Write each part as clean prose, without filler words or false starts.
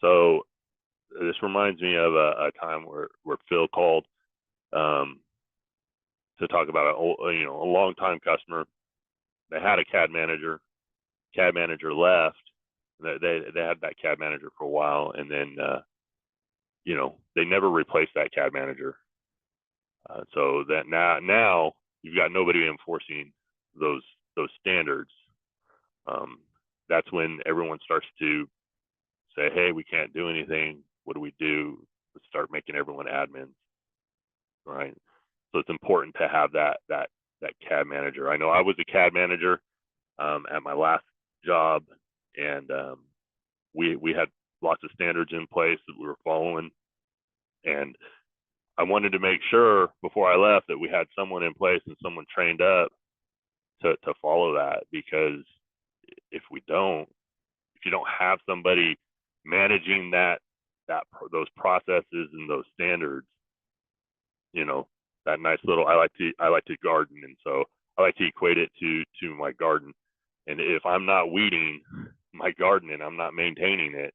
So this reminds me of a time where Phil called to talk about a long-time customer. They had a CAD manager. CAD manager left. They had that CAD manager for a while, and then they never replaced that CAD manager. So that now you've got nobody enforcing those standards. That's when everyone starts to say, "Hey, we can't do anything. What do we do?" Let's start making everyone admins, right? So it's important to have that CAD manager. I know I was a CAD manager at my last job, and we had lots of standards in place that we were following, and I wanted to make sure before I left that we had someone in place and someone trained up to follow that, because if you don't have somebody managing those processes and those standards, that nice little, I like to garden, and so I like to equate it to my garden. And if I'm not weeding my garden and I'm not maintaining it,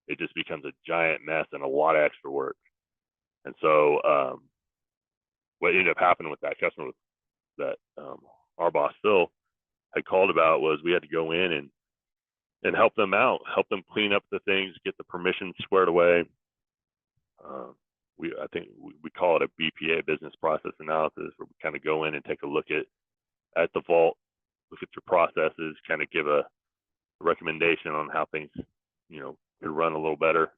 it just becomes a giant mess and a lot of extra work. And so what ended up happening with that customer that our boss Phil had called about was we had to go in and help them out, help them clean up the things, get the permissions squared away. I think we call it a BPA, business process analysis, where we kind of go in and take a look at the vault, look at your processes, kind of give a recommendation on how things could run a little better,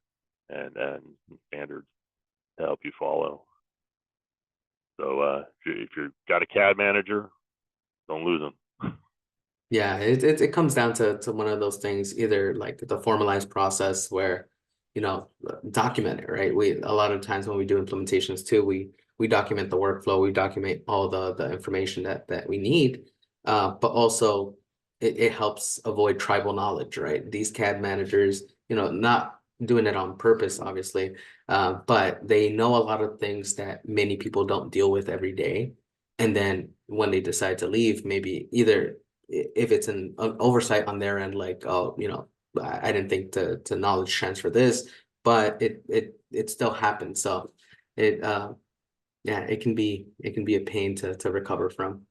and standards to help you follow. So if you've got a CAD manager, don't lose them. Yeah, it comes down to one of those things, either like the formalized process where, document it, right? A lot of times when we do implementations too, we document the workflow, we document all the information that we need, but also it helps avoid tribal knowledge, right? These CAD managers, not doing it on purpose, obviously, but they know a lot of things that many people don't deal with every day. And then when they decide to leave, maybe either if it's an oversight on their end, like, oh, I didn't think to knowledge transfer this, but it still happens. So it yeah, it can be a pain to recover from.